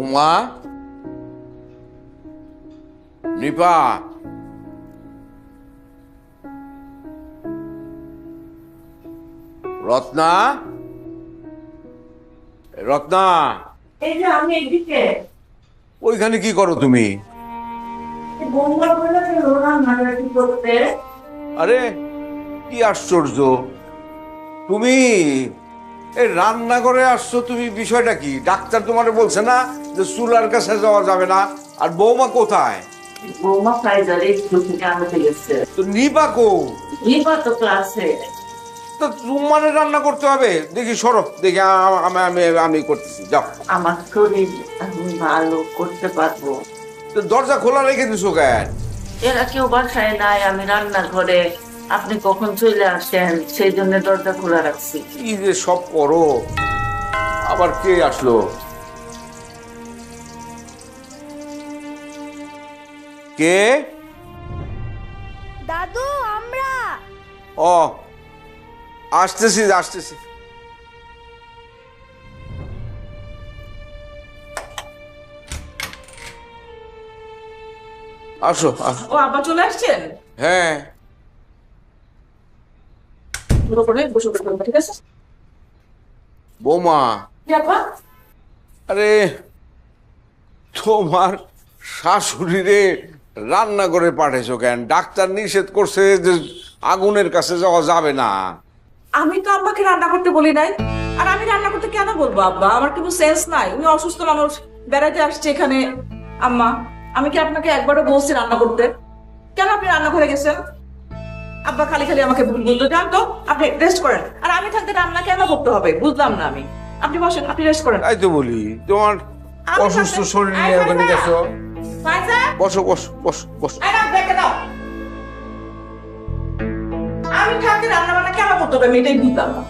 বৌমা, নিপা, রত্না, রত্না, এই যে আমি এদিকে ওইখানে কি করো তুমি? বৌমা বলে রান্নাটা কি করতে। আরে কি আশ্চর্য, তুমি এই রান্নাঘরে আসছো, তুমি বিষয়টা কি? ডাক্তার তোমারে বলছে না যে চুলার কাছে যাওয়া যাবে না? আর বৌমা কোথায়? বৌমা ফাইজারে স্কুল থেকে আনতে গেছে। তো নিপা কো? নিপা তো ক্লাসে। তো তোমারে রান্না করতে হবে? দেখি সরো, দেখি আমি আমি আমি করতেছি, যাও। আমার শরীর আমি ভালো করতে পারবো। তো দরজা খোলা রেখে দিছো কেন? এরা কেউ বাসায় নাই, আমি রান্নাঘরে। আপনি কখন চলে আসেন সেই জন্য দরজা খোলা রাখছি। কি যে সব করো। আবার কে আসলো? কে? দাদু আমরা। ও, আসতেছি আসতেছি। আসো আসো। ও আবার চলে আসছেন? হ্যাঁ, বসে ঠিক আছে। বৌমা, কি আপা? আরে তোমার শাশুড়িরে রান্না করে পাঠাইছো কেন? ডাক্তার নিষেধ করছে যে আগুনের কাছে যাওয়া যাবে না। আমি তো আব্বাকে রান্না করতে বলি নাই। আর আমি রান্না করতে কেন বলবো আব্বা? আমার কোনো সেন্স নাই। উনি অসুস্থ মানুষ, বেড়াতে আসছে এখানে। আম্মা, আমি কি আপনাকে একবারও বলছি রান্না করতে? কেন আপনি রান্না করে গেছেন? আব্বা খালি খালি আমাকে ভুল বলতো, জানতো। আপনি রেস্ট করেন। আর আমি থাকতে রান্না কেন করতে হবে বুঝলাম না আমি। আপনি বসেন, আপনি রেস্ট করেন। তাই তো বলি, তোমার আমি অসুস্থ থাকতে- শরীর এই নিয়ে ওখানে ফাইজা! গেছো। ফাইজা! বসো বসো বসো বসো। এই নাও, ব্যাগটা দাও। আমি থাকতে রান্না বান্না কেন করতে হবে আমি এটাই বুঝলাম না।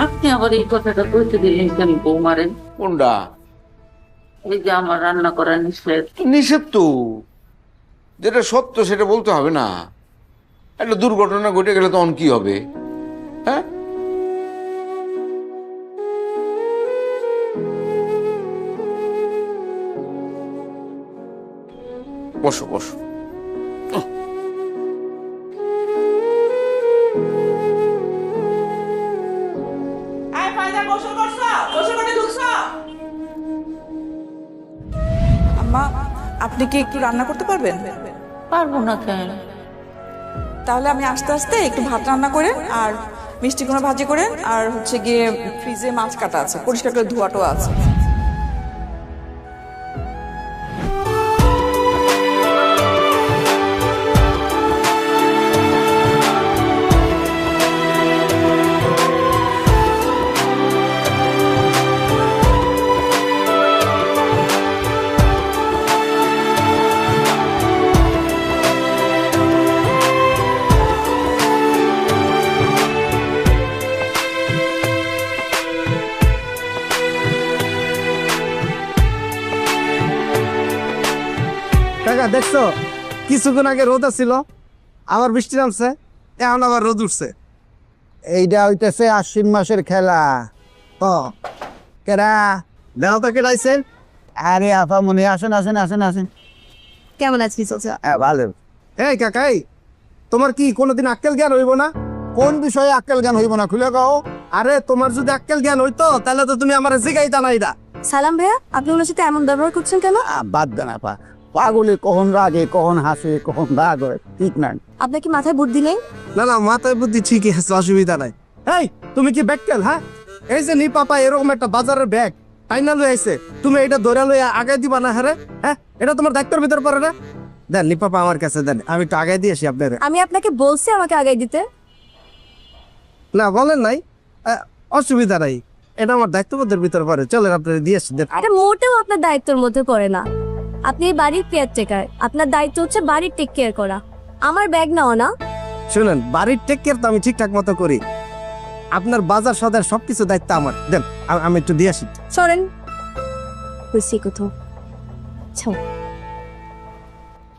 আপনি আবার এই কথাটা কইতে দিলেন কেন বৌমারেন? কোনটা? এই যে আমার রান্না করা নিষেধ। নিষেধ তো, যেটা সত্য সেটা বলতে হবে না? একটা দুর্ঘটনা ঘটে গেলে তখন কি হবে? হ্যাঁ, বসো বসো। এই ফাইজা, গোসল করছো? গোসল করে ঢুকছো? আম্মা, আপনি কি একটু রান্না করতে পারবেন? পারবো না কেন? তাহলে আমি আস্তে আস্তে একটু ভাত রান্না করে আর মিষ্টি কুমড়া ভাজি করে আর হচ্ছে গিয়ে ফ্রিজে মাছ কাটা আছে, পরিষ্কার করে ধোয়াটো আছে। কাকা দেখছো, কিছুক্ষণ আগে রোদ ছিল, আবার বৃষ্টি নামছে, এখন আবার রোদ উঠছে। এইটা হইতেছে আশ্বিন মাসের খেলা। ও কেরা দেহ তো কেটাইছেন? আরে আপা মনে আসেন আসেন আসেন আসেন। কেমন আছিস চাচা? ভালো। এই কাকাই, তোমার কি কোনোদিন আক্কেল জ্ঞান হইব না? কোন বিষয়ে আক্কেল জ্ঞান হইব না খুলে গাও? আরে তোমার যদি আক্কেল জ্ঞান হইতো তাহলে তো তুমি আমার জিগাইতা না এটা। সালাম ভাইয়া, আপনি ওনার সাথে এমন ব্যবহার করছেন কেন? বাদ দেন আপা, পাগলে কখন রাগে কখন হাসে কখন রাগ হয় ঠিক নাই। আপনার কি মাথায় বুদ্ধি নেই? না না, মাথায় বুদ্ধি ঠিকই আছে, অসুবিধা নাই। এই তুমি কি ব্যাককেল? হ্যাঁ, এই যে নি পাপা এরকম একটা বাজারের ব্যাগ টাইনা লই আইছে, তুমি এটা ধরে লই আগে দিবা না? হ্যাঁ, এটা তোমার দায়িত্বের ভিতর পড়ে না? দেন নি পাপা আমার কাছে দেন, আমি একটু আগে দিয়ে আসি আপনার। আমি আপনাকে বলছি আমাকে আগাই দিতে। না বলেন নাই, অসুবিধা নাই, এটা আমার দায়িত্ববোধের ভিতর পড়ে, চলেন আপনার দিয়ে আসি দেন। এটা মোটেও আপনার দায়িত্বের মধ্যে পড়ে না। আপনি এই বাড়ির কেয়ার টেকার, আপনার দায়িত্ব হচ্ছে বাড়ির টেক কেয়ার করা, আমার ব্যাগ নাও না। শুনেন, বাড়ির টেক কেয়ার তো আমি ঠিকঠাক মতো করি, আপনার বাজার সদার সবকিছু দায়িত্ব আমার। দেন আমি একটু দিয়ে আসি। সরেন, হয়েছি কোথাও। আচ্ছা,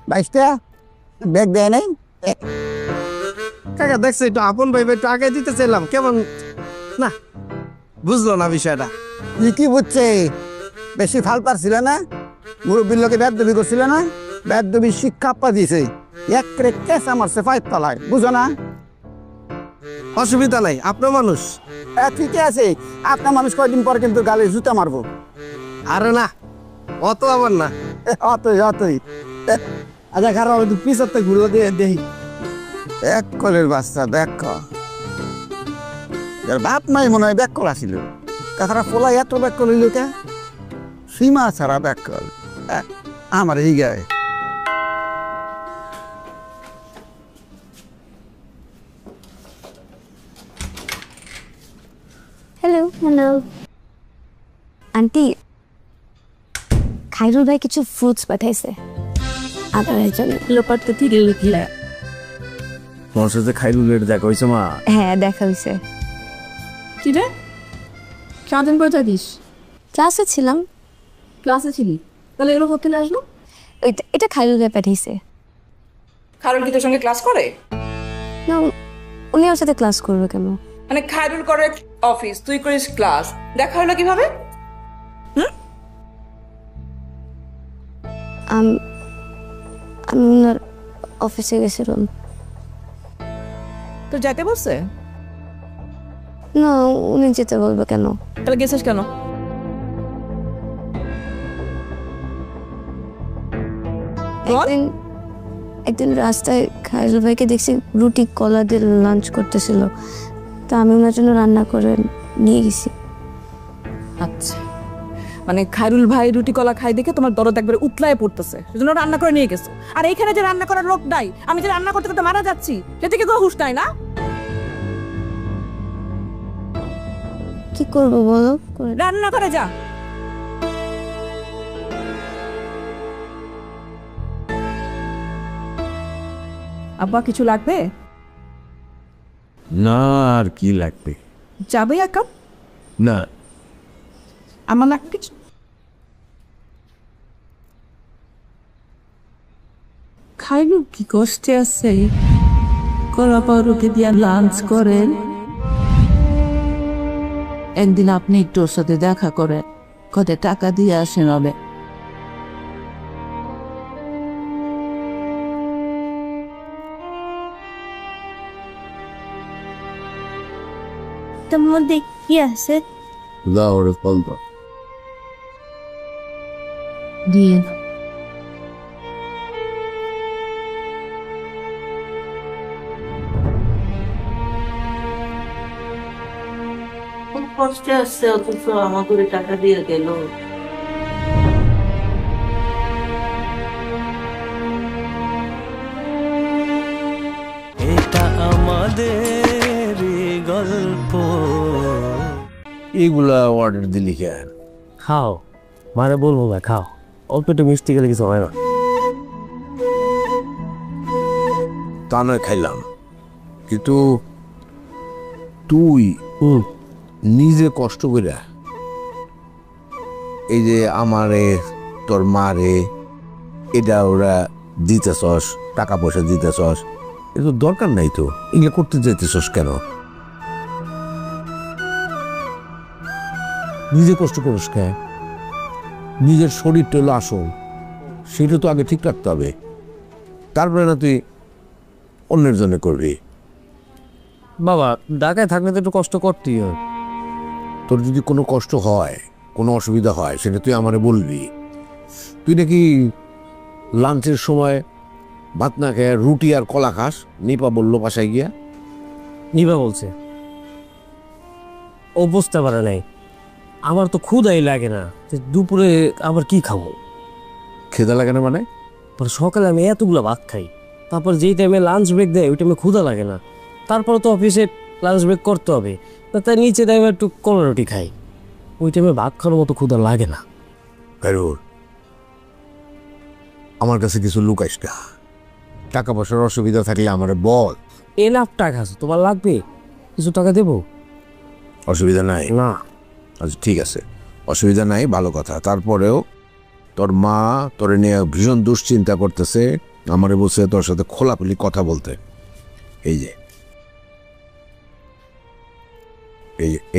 বাইশটা ব্যাগ দেয় নাই। কাকা দেখছে একটু আপন ভাইবে একটু আগে দিতে চাইলাম, কেমন না বুঝলো না বিষয়টা। কি বুঝছে? বেশি ফাল পারছিল না, মুরব্বীর লোকে বেদবি করছিল না, বেদবি শিক্ষা আপা দিয়েছে, এক কেস মারছে 5 তলায়, বুঝো না? অসুবিধা নাই, আপনার মানুষ। ঠিকই আছে, আপনার মানুষ কয়দিন পর কিন্তু গালে জুতা মারবো। আরে না, অত আবার না। অতই অতই আচ্ছা খারাপ, আমি পিছাতে ঘুরে দিয়ে দেখি। এক কলের বাচ্চা ব্যাক কল, বাপ মাই মনে হয় ব্যাক কল আসিল, তাছাড়া পোলা এত ব্যাক কল হইল কে? সীমা ছাড়া ব্যাক কল আমার এই গায়ে। হ্যালো হ্যালো আন্টি, খাইরুল ভাই কিছু ফ্রুটস পাঠাইছে আপনার জন্য। লোপারটা ঠিক লিখলে তোমার সাথে খাইরুলের দেখা হয়েছে মা? হ্যাঁ দেখা হয়েছে। কি রে, সারাদিন কোথায় দিস? ক্লাসে ছিলাম। ক্লাসে ছিলি? তাহলে এগুলো করতে আসলো? এটা খাইরুল ভাই পাঠিয়েছে। খায়রুল কি তোর সঙ্গে ক্লাস করে? না, উনি ওর সাথে ক্লাস করবে কেন? মানে খায়রুল করে অফিস, তুই করিস ক্লাস, দেখা হলো কিভাবে? আমি ওনার অফিসে গেছিলাম। তো যেতে বলছে? না, উনি যেতে বলবে কেন? তাহলে গেছিস কেন? একদিন রাস্তায় খাইরুল ভাইকে দেখছি রুটি কলা দিয়ে লাঞ্চ করতেছিল, তা আমি ওনার জন্য রান্না করে নিয়ে গেছি। আচ্ছা, মানে খায়রুল ভাই রুটি কলা খাই দেখে তোমার দরদ একবারে উতলায় পড়তেছে, সেজন্য রান্না করে নিয়ে গেছো। আর এইখানে যে রান্না করার লোক নাই, আমি যে রান্না করতে করতে মারা যাচ্ছি, সেটা কি কোনো হুঁশ নাই না? কি করবো বলো? রান্না করে যা। আব্বা কিছু লাগবে? না, আর কি লাগবে? যাবে এক কাপ? না। আমার লাগবে কিছু? খাইলু কি কষ্টে আছে, কলা পাউরুটি দিয়া লাঞ্চ করেন। একদিন আপনি একটু ওর সাথে দেখা করেন, কত টাকা দিয়ে আসেন হবে। তোর মধ্যে কি আছে? দাওরে ফলটা দিয়ে খুব কষ্টে আসছে, অথচ আমাকে টাকা দিয়ে গেল। এটা আমাদের গল্প। এইগুলা অর্ডার দিলি কেন? খাও, মানে বলবো না, খাও, অল্প একটু মিষ্টি গেলে কিছু হয় না। তা নয় খাইলাম, কিন্তু তুই নিজে কষ্ট করে এই যে আমারে তোর মারে এটা ওরা দিতেছস, টাকা পয়সা দিতেছস, এটা তো দরকার নাই তো, এগুলো করতে যাইতেছস কেন? নিজে কষ্ট করিস কেন? নিজের শরীরটা হলো আসল, সেটা তো আগে ঠিক রাখতে হবে, তারপরে না তুই অন্যের জন্য করবি। বাবা, ঢাকায় থাকলে তো একটু কষ্ট করতেই হয়। তোর যদি কোনো কষ্ট হয়, কোনো অসুবিধা হয়, সেটা তুই আমারে বলবি। তুই নাকি লাঞ্চের সময় ভাত না খেয়ে রুটি আর কলা খাস, নিপা বললো বাসায় গিয়া। নিবা বলছে, ও বুঝতে পারে নাই। আমার তো ক্ষুধাই লাগে না, দুপুরে আবার কি খাবো? খেদা লাগে না মানে? সকালে আমি এতগুলো ভাত খাই, তারপর যেই টাইমে লাঞ্চ ব্রেক দেয় ওই টাইমে ক্ষুধা লাগে না। তারপর তো অফিসে লাঞ্চ ব্রেক করতে হবে, তাই নিচে টাইমে একটু কলা রুটি খাই, ওই টাইমে ভাত খাওয়ার মতো ক্ষুধা লাগে না। খায়রুল, আমার কাছে কিছু লুকাইস না, টাকা পয়সার অসুবিধা থাকলে আমার বল। এনাফ টাকা আছে, তোমার লাগবে? কিছু টাকা দেবো? অসুবিধা নাই না। আচ্ছা ঠিক আছে, অসুবিধা নাই, ভালো কথা। তারপরেও তোর মা তোরে নিয়ে ভীষণ দুশ্চিন্তা করতেছে, আমারে বলছে তোর সাথে খোলাখুলি কথা বলতে। এই যে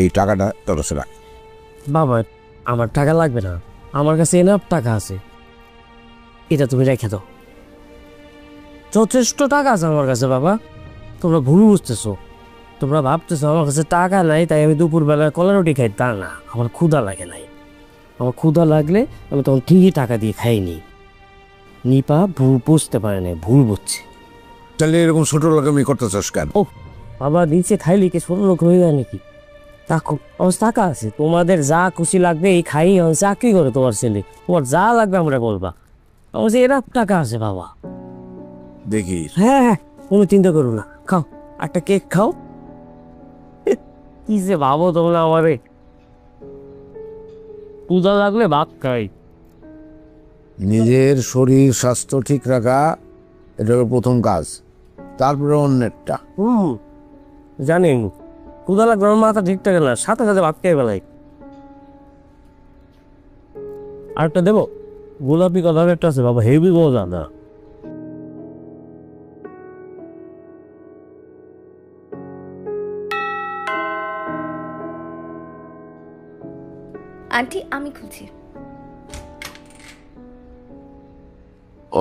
এই টাকাটা তোর কাছে রাখ। বাবা আমার টাকা লাগবে না, আমার কাছে এনাফ টাকা আছে, এটা তুমি রেখে দাও। যথেষ্ট টাকা আছে আমার কাছে বাবা। তোমরা ভুল বুঝতেছো, তোমরা ভাবতেছো আমার কাছে টাকা নাই তাই আমি দুপুরবেলা কলা রুটি খাই, তা না, আমার ক্ষুধা লাগে নাই। আমার ক্ষুধা লাগলে আমি তখন ঠিকই টাকা দিয়ে খাইনি। নিপা ভুল বুঝতে পারে না, ভুল বুঝছে। তাহলে এরকম ছোট রকমই করতে চাস কেন? ও বাবা, নিচে খাইলে কি ছোট লোক হয়ে যায় নাকি? দেখো আমার টাকা আছে, তোমাদের যা খুশি লাগবে এই খাই, চাকরি করে তোমার ছেলে, তোমার যা লাগবে আমরা বলবা। আমার কাছে এরা টাকা আছে বাবা। দেখি হ্যাঁ হ্যাঁ, কোনো চিন্তা করো না, খাও একটা কেক খাও। কি যে ভাবো তোমরা আমারে, পূজা লাগলে ভাত খাই। নিজের শরীর স্বাস্থ্য ঠিক রাখা, এটা হলো প্রথম কাজ, তারপরে অন্যেরটা। জানেন পূজা লাগবে, আমার মাথা ঠিক থাকে না, সাথে সাথে ভাত খাই বেলায়। আরেকটা দেবো, গোলাপি কালার একটা আছে বাবা, হেভি মজা না। আন্টি আমি খুঁজি।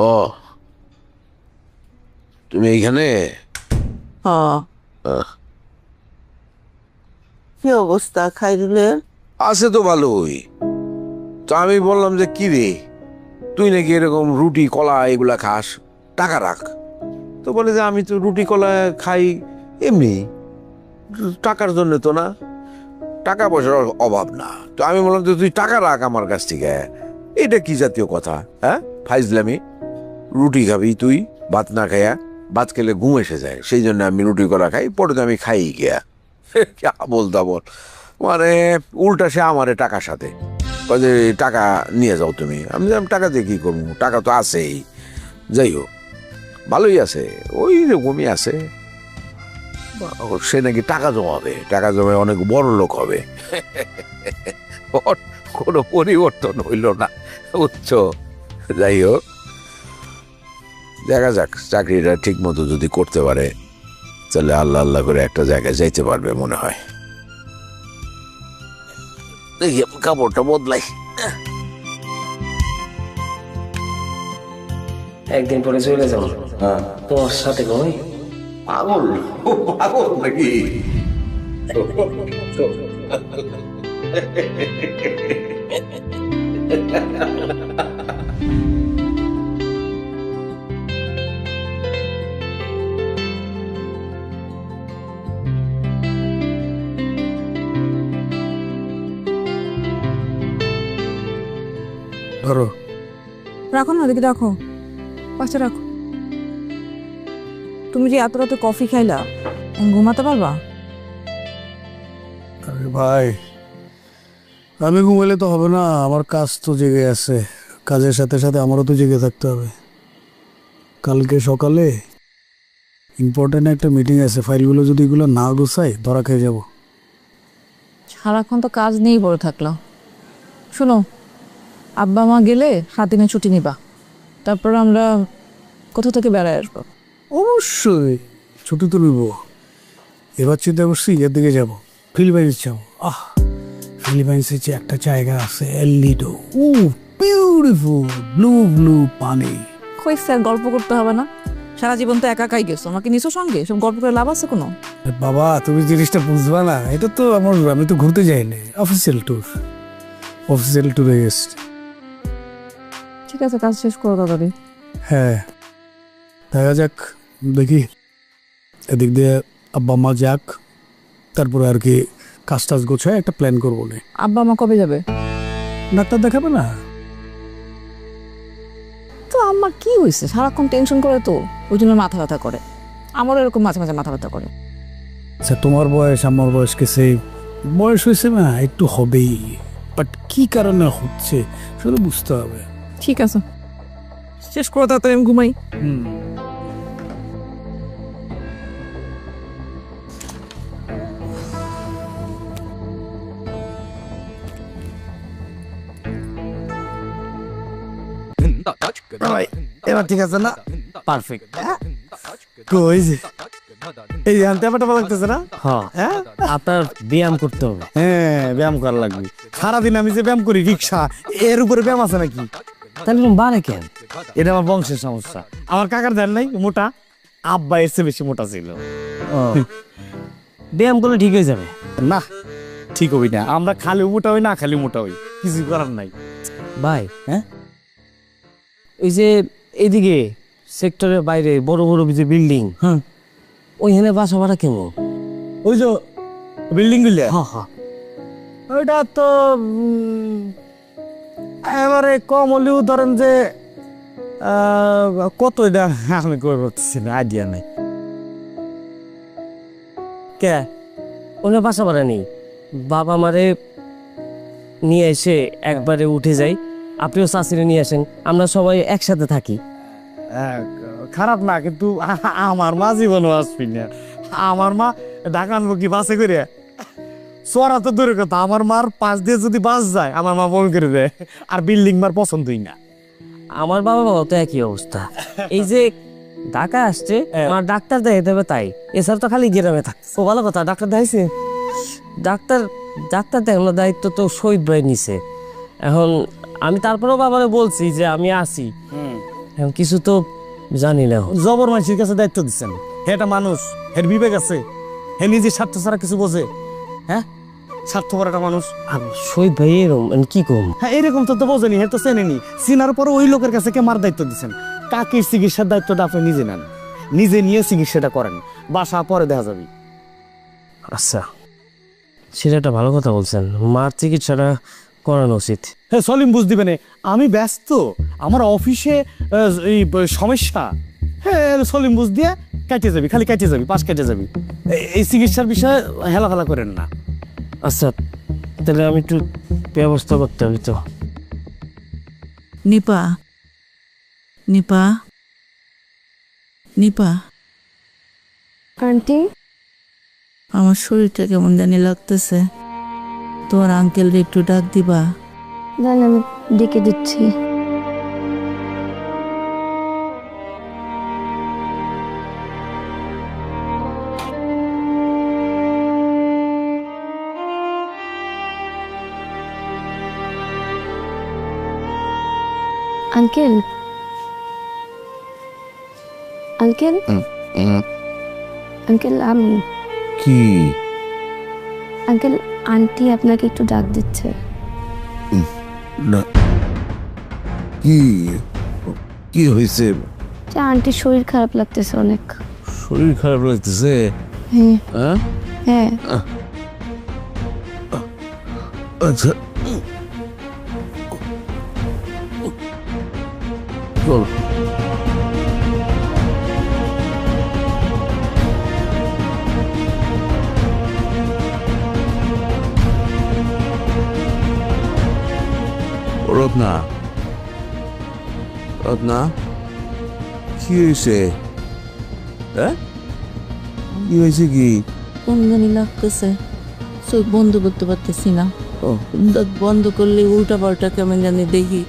ও তুমি এইখানে? কি অবস্থা খাইরুলের? আছে তো ভালোই। তো আমি বললাম যে কি রে, তুই নাকি এরকম রুটি কলা এগুলা খাস, টাকা রাখ। তো বলে যে আমি তো রুটি কলা খাই এমনি, টাকার জন্য তো না, টাকা পয়সার অভাব না। তো আমি বললাম যে তুই টাকা রাখ আমার কাছ থেকে। এটা কি জাতীয় কথা? হ্যাঁ ফাইজলামি। রুটি খাবি তুই, ভাত না খাইয়া, ভাত খেলে ঘুম এসে যায়, সেই জন্য আমি রুটি কলা খাই, পরে তো আমি খাই গিয়া। বলতা বল, মানে উল্টা সে আমারে টাকার সাথে যে টাকা নিয়ে যাও তুমি। আমি টাকা দিয়ে কি করবো, টাকা তো আছেই। যাই হোক ভালোই আছে, ওই রকমই আছে। সে নাকি টাকা জমাবে, টাকা জমায় অনেক বড় লোক হবে। কোনো পরিবর্তন হইল না, উচ্চ। যাই হোক দেখা যাক, চাকরিটা ঠিক মতো যদি করতে পারে তাহলে আল্লাহ আল্লাহ করে একটা জায়গায় যাইতে পারবে মনে হয়। দেখি কাপড়টা বদলাই। একদিন পরে চলে যাবো তোমার সাথে। নয় পাগল, পাগল নাকি? ধরো, রাখো না, দেখি রাখো, পাশে রাখো। তুমি যে এত রাতে কফি খাইলা, ঘুমাতে পারবা? আরে ভাই, আমি ঘুমাইলে তো হবে না, আমার কাজ তো জেগে আছে, কাজের সাথে সাথে আমারও তো জেগে থাকতে হবে। কালকে সকালে ইম্পর্টেন্ট একটা মিটিং আছে, ফাইলগুলো যদি এগুলো না গুছাই ধরা খেয়ে যাব। সারাক্ষণ তো কাজ নিয়েই পড়ে থাকলো। শোনো, আব্বা মা গেলে 7 দিনের ছুটি নিবা, তারপর আমরা কোথা থেকে বেড়ায় আসবো। অবশ্যই ছুটি তো নিব। এবার চিন্তা করছি এর দিকে যাবো, ফিলিপাইন্স যাবো। ফিলিপাইন্সে যে একটা জায়গা আছে এল নিডো, বিউটিফুল ব্লু ব্লু পানি। হয়েছে, আর গল্প করতে হবে না, সারা জীবন তো একা একাই গেছো, আমাকে নিছো সঙ্গে, সব গল্প করে লাভ আছে কোনো? বাবা তুমি জিনিসটা বুঝবা না, এটা তো আমার, আমি তো ঘুরতে যাইনি, অফিসিয়াল ট্যুর, অফিসিয়াল ট্যুরে গেছি। ঠিক আছে, কাজ শেষ করো তাড়াতাড়ি। হ্যাঁ দেখা যাক, দেখি এদিক দিয়ে আব্বা মা যাক, তারপরে আর কি কাজ টাজ গোছায় একটা প্ল্যান করবো না। আব্বা মা কবে যাবে? ডাক্তার দেখাবে না? তো আম্মা কি হয়েছে, সারাক্ষণ টেনশন করে তো, ওই জন্য মাথা ব্যথা করে। আমারও এরকম মাঝে মাঝে মাথা ব্যথা করে। আচ্ছা তোমার বয়স আমার বয়সকে সেই বয়স হয়েছে না, একটু হবেই, বাট কি কারণে হচ্ছে শুধু বুঝতে হবে। ঠিক আছে, শেষ করো তাড়াতাড়ি, আমি ঘুমাই। এবার ঠিক আছে না? পারফেক্ট। কই যে এই টেপা টেপা লাগতেছে না? হ্যাঁ হ্যাঁ আপনার ব্যায়াম করতে হবে। হ্যাঁ ব্যায়াম করা লাগবে। সারাদিন আমি যে ব্যায়াম করি রিক্সা, এর উপরে ব্যায়াম আছে নাকি? তাহলে এরকম বাড়ে কেন? এটা আমার বংশের সমস্যা। আমার কাকার দেন নাই মোটা, আব্বা এর চেয়ে বেশি মোটা ছিল। ব্যায়াম করলে ঠিক হয়ে যাবে। না ঠিক হবি না, আমরা খালি মোটা হই না খালি মোটা হই, কিছু করার নাই। ভাই হ্যাঁ ওই যে এদিকে সেক্টরের বাইরে বড় বড় যে বিল্ডিং, হ্যাঁ ওইখানে বাসা ভাড়া কেমন? ওই যে বিল্ডিং গুলো, হ্যাঁ হ্যাঁ ওইটা তো এবারে কম হলেও ধরেন যে কত, এটা আমি কই পারতেছি না, আইডিয়া নাই। কে ওখানে বাসা ভাড়া নেই, বাবা মারে নিয়ে এসে একবারে উঠে যাই, আপনিও চাষিরে নিয়ে আসেন, আমরা সবাই একসাথে থাকি। খারাপ না, কিন্তু আমার মা জীবনও আসবি না। আমার মা ঢাকা আনবো কি বাসে করে? চড়া তো দূরের কথা, আমার মার পাশ দিয়ে যদি বাস যায় আমার মা বমি করে দেয়, আর বিল্ডিং মার পছন্দই না। আমার বাবা বাবা তো একই অবস্থা। এই যে ঢাকা আসছে, আমার ডাক্তার দেখাতে হবে, তাই এছাড়া তো খালি গ্রামে থাকছে। ও ভালো কথা, ডাক্তার দেখাইছে? ডাক্তার ডাক্তার দেখানোর দায়িত্ব তো শহীদ ভাই নিছে। এখন আমি তারপরেও বাবারে বলছি যে আমি আসি, এখন কিছু তো জানি না। জবর মানুষের কাছে দায়িত্ব দিচ্ছেন, হে একটা মানুষ, হের বিবেক আছে, হে নিজের স্বার্থ ছাড়া কিছু বোঝে? হ্যাঁ স্বার্থপর একটা মানুষ। আর শহীদ ভাই এরকম কি কম? হ্যাঁ এরকম তো বোঝেনি, হে তো চেনেনি, চিনার পরে ওই লোকের কাছে কে মার দায়িত্ব দিচ্ছেন? কাকির চিকিৎসার দায়িত্বটা আপনি নিজে নেন, নিজে নিয়ে চিকিৎসাটা করেন, বাসা পরে দেখা যাবে। আচ্ছা সেটা একটা ভালো কথা বলছেন, মার চিকিৎসাটা করানো উচিত। হ্যাঁ সলিম বুঝ দিবেন, আমি ব্যস্ত, আমার অফিসে এই সমস্যা। হ্যাঁ সলিম বুঝ দিয়ে কেটে যাবি, খালি কেটে যাবি, পাশ কেটে যাবি। এই চিকিৎসার বিষয়ে হেলা ফেলা করেন না। আচ্ছা তাহলে আমি একটু ব্যবস্থা করতে হবে তো। নিপা নিপা নিপা, আন্টি আমার শরীরটা কেমন জানি লাগতেছে, তোমার আঙ্কেল একটু ডাক দিবা? জান আমি ডেকে দিচ্ছি। আঙ্কেল আঙ্কেল আঙ্কেল আমি কি আঙ্কেল, আন্টি আপনাকে একটু ডাক দিচ্ছে। না কি কি হয়েছে? আন্টির শরীর খারাপ লাগতেছে অনেক। শরীর খারাপ লাগতেছে? হ্যাঁ হ্যাঁ আচ্ছা চল। রত্না রত্না কি হয়েছে? হ্যাঁ কি হয়েছে? কি কোন জানি লাগতেছে, চোখ বন্ধ করতে পারতেছি না, ও দাঁত বন্ধ করলে উল্টা পাল্টা কেমন জানি দেখি।